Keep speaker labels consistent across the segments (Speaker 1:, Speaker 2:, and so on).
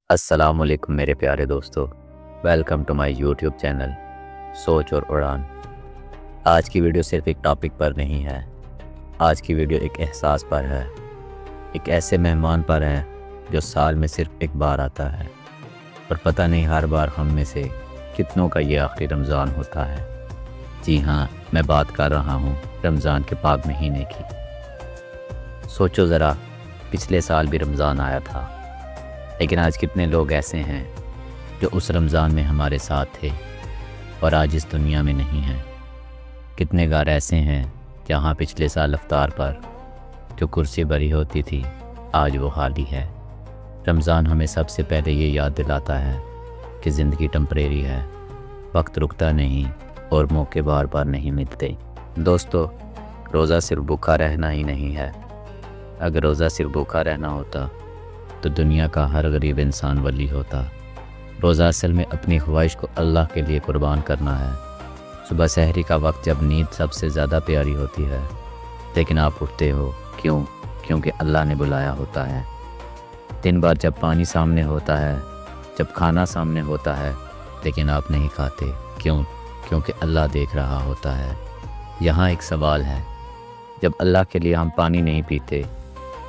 Speaker 1: السلام علیکم میرے پیارے دوستو، welcome to my YouTube channel Soch aur اڑان۔ آج کی ویڈیو صرف ایک ٹاپک پر نہیں ہے، آج کی ویڈیو ایک احساس پر ہے، ایک ایسے مہمان پر ہے جو سال میں صرف ایک بار آتا ہے، اور پتہ نہیں ہر بار ہم میں سے کتنوں کا یہ آخری رمضان ہوتا ہے۔ جی ہاں، میں بات کر رہا ہوں رمضان کے پاک مہینے کی۔ سوچو ذرا، پچھلے سال بھی رمضان آیا تھا، لیکن آج کتنے لوگ ایسے ہیں جو اس رمضان میں ہمارے ساتھ تھے اور آج اس دنیا میں نہیں ہیں۔ کتنے گھر ایسے ہیں جہاں پچھلے سال افطار پر جو کرسی بھری ہوتی تھی آج وہ خالی ہے۔ رمضان ہمیں سب سے پہلے یہ یاد دلاتا ہے کہ زندگی ٹمپریری ہے، وقت رکتا نہیں اور موقع بار بار نہیں ملتے۔ دوستو، روزہ صرف بھوکا رہنا ہی نہیں ہے۔ اگر روزہ صرف بھوکا رہنا ہوتا تو دنیا کا ہر غریب انسان ولی ہوتا۔ روزہ اصل میں اپنی خواہش کو اللہ کے لیے قربان کرنا ہے۔ صبح سحری کا وقت جب نیند سب سے زیادہ پیاری ہوتی ہے، لیکن آپ اٹھتے ہو کیوں؟ کیونکہ اللہ نے بلایا ہوتا ہے۔ دن بھر جب پانی سامنے ہوتا ہے، جب کھانا سامنے ہوتا ہے، لیکن آپ نہیں کھاتے کیوں؟ کیونکہ اللہ دیکھ رہا ہوتا ہے۔ یہاں ایک سوال ہے، جب اللہ کے لیے ہم پانی نہیں پیتے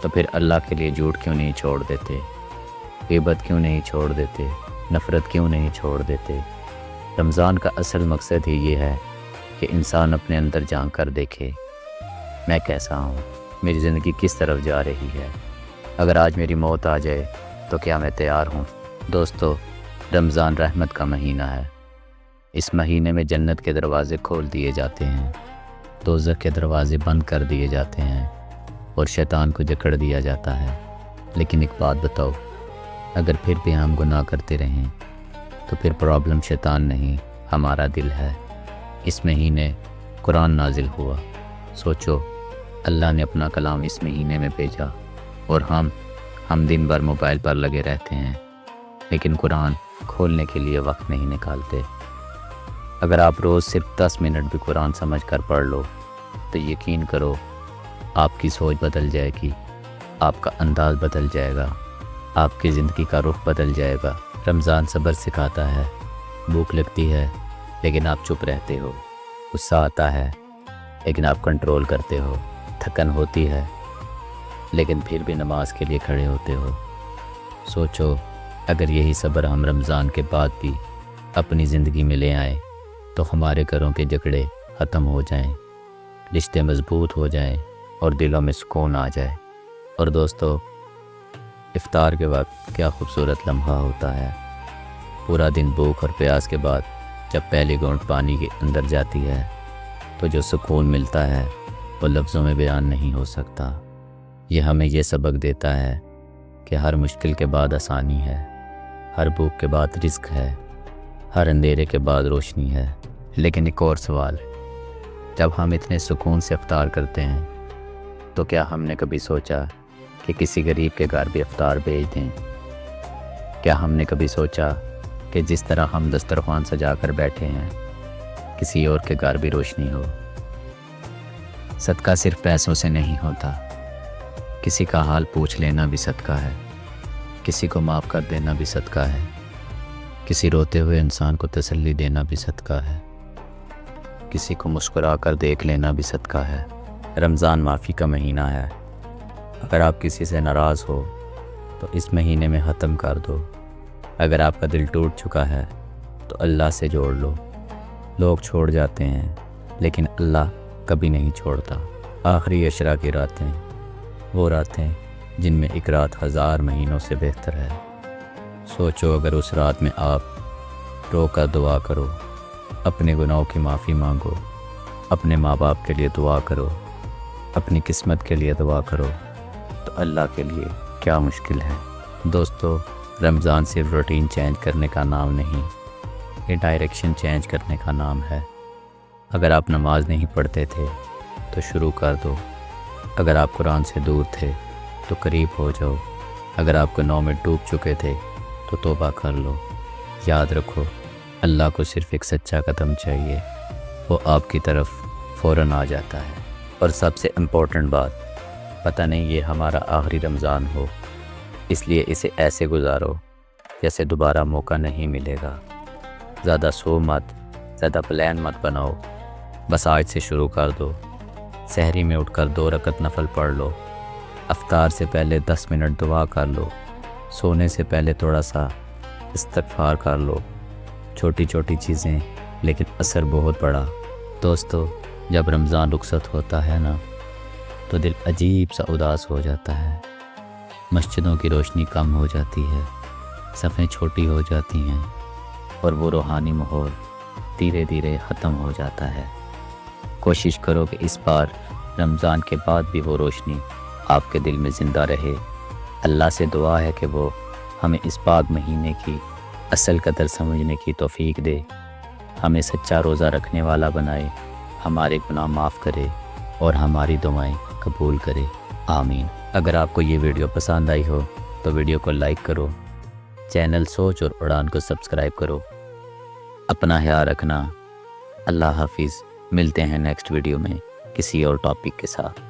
Speaker 1: تو پھر اللہ کے لیے جھوٹ کیوں نہیں چھوڑ دیتے؟ غیبت کیوں نہیں چھوڑ دیتے؟ نفرت کیوں نہیں چھوڑ دیتے؟ رمضان کا اصل مقصد ہی یہ ہے کہ انسان اپنے اندر جھانک کر دیکھے، میں کیسا ہوں، میری زندگی کس طرف جا رہی ہے۔ اگر آج میری موت آ جائے تو کیا میں تیار ہوں؟ دوستو، رمضان رحمت کا مہینہ ہے۔ اس مہینے میں جنت کے دروازے کھول دیے جاتے ہیں، دوزخ کے دروازے بند کر دیے جاتے ہیں، اور شیطان کو جکڑ دیا جاتا ہے۔ لیکن ایک بات بتاؤ، اگر پھر بھی ہم گناہ کرتے رہیں تو پھر پرابلم شیطان نہیں، ہمارا دل ہے۔ اس مہینے قرآن نازل ہوا۔ سوچو، اللہ نے اپنا کلام اس مہینے میں بھیجا، اور ہم دن بھر موبائل پر لگے رہتے ہیں، لیکن قرآن کھولنے کے لیے وقت نہیں نکالتے۔ اگر آپ روز صرف 10 منٹ بھی قرآن سمجھ کر پڑھ لو تو یقین کرو آپ کی سوچ بدل جائے گی، آپ کا انداز بدل جائے گا، آپ کی زندگی کا رخ بدل جائے گا۔ رمضان صبر سکھاتا ہے۔ بھوک لگتی ہے لیکن آپ چپ رہتے ہو، غصہ آتا ہے لیکن آپ کنٹرول کرتے ہو، تھکن ہوتی ہے لیکن پھر بھی نماز کے لیے کھڑے ہوتے ہو۔ سوچو، اگر یہی صبر ہم رمضان کے بعد بھی اپنی زندگی میں لے آئیں تو ہمارے گھروں کے جھگڑے ختم ہو جائیں، رشتے مضبوط ہو جائیں اور دلوں میں سکون آ جائے۔ اور دوستو، افطار کے وقت کیا خوبصورت لمحہ ہوتا ہے۔ پورا دن بھوک اور پیاس کے بعد جب پہلی گھونٹ پانی کے اندر جاتی ہے تو جو سکون ملتا ہے وہ لفظوں میں بیان نہیں ہو سکتا۔ یہ ہمیں یہ سبق دیتا ہے کہ ہر مشکل کے بعد آسانی ہے، ہر بھوک کے بعد رزق ہے، ہر اندھیرے کے بعد روشنی ہے۔ لیکن ایک اور سوال، جب ہم اتنے سکون سے افطار کرتے ہیں تو کیا ہم نے کبھی سوچا کہ کسی غریب کے گھر بھی افطار بھیج دیں؟ کیا ہم نے کبھی سوچا کہ جس طرح ہم دسترخوان سجا کر بیٹھے ہیں، کسی اور کے گھر بھی روشنی ہو؟ صدقہ صرف پیسوں سے نہیں ہوتا، کسی کا حال پوچھ لینا بھی صدقہ ہے، کسی کو معاف کر دینا بھی صدقہ ہے، کسی روتے ہوئے انسان کو تسلی دینا بھی صدقہ ہے، کسی کو مسکرا کر دیکھ لینا بھی صدقہ ہے۔ رمضان معافی کا مہینہ ہے۔ اگر آپ کسی سے ناراض ہو تو اس مہینے میں ختم کر دو۔ اگر آپ کا دل ٹوٹ چکا ہے تو اللہ سے جوڑ لو۔ لوگ چھوڑ جاتے ہیں لیکن اللہ کبھی نہیں چھوڑتا۔ آخری عشرہ کی راتیں، وہ راتیں جن میں ایک رات 1000 مہینوں سے بہتر ہے۔ سوچو، اگر اس رات میں آپ رو کر دعا کرو، اپنے گناہوں کی معافی مانگو، اپنے ماں باپ کے لیے دعا کرو، اپنی قسمت کے لیے دعا کرو، تو اللہ کے لیے کیا مشکل ہے؟ دوستو، رمضان صرف روٹین چینج کرنے کا نام نہیں، یہ ڈائریکشن چینج کرنے کا نام ہے۔ اگر آپ نماز نہیں پڑھتے تھے تو شروع کر دو۔ اگر آپ قرآن سے دور تھے تو قریب ہو جاؤ۔ اگر آپ گناہوں میں ڈوب چکے تھے تو توبہ کر لو۔ یاد رکھو، اللہ کو صرف ایک سچا قدم چاہیے، وہ آپ کی طرف فوراً آ جاتا ہے۔ اور سب سے امپورٹنٹ بات، پتہ نہیں یہ ہمارا آخری رمضان ہو، اس لیے اسے ایسے گزارو جیسے دوبارہ موقع نہیں ملے گا۔ زیادہ سو مت، زیادہ پلان مت بناؤ، بس آج سے شروع کر دو۔ سحری میں اٹھ کر 2 رکعت نفل پڑھ لو، افطار سے پہلے 10 منٹ دعا کر لو، سونے سے پہلے تھوڑا سا استغفار کر لو۔ چھوٹی چھوٹی چیزیں لیکن اثر بہت بڑا۔ دوستو، جب رمضان رخصت ہوتا ہے نا تو دل عجیب سا اداس ہو جاتا ہے۔ مسجدوں کی روشنی کم ہو جاتی ہے، صفیں چھوٹی ہو جاتی ہیں اور وہ روحانی ماحول دھیرے دھیرے ختم ہو جاتا ہے۔ کوشش کرو کہ اس بار رمضان کے بعد بھی وہ روشنی آپ کے دل میں زندہ رہے۔ اللہ سے دعا ہے کہ وہ ہمیں اس پاک مہینے کی اصل قدر سمجھنے کی توفیق دے، ہمیں سچا روزہ رکھنے والا بنائے، ہمارے گناہ معاف کرے اور ہماری دعائیں قبول کرے، آمین۔ اگر آپ کو یہ ویڈیو پسند آئی ہو تو ویڈیو کو لائک کرو، چینل سوچ اور اڑان کو سبسکرائب کرو۔ اپنا خیال رکھنا۔ اللہ حافظ۔ ملتے ہیں نیکسٹ ویڈیو میں کسی اور ٹاپک کے ساتھ۔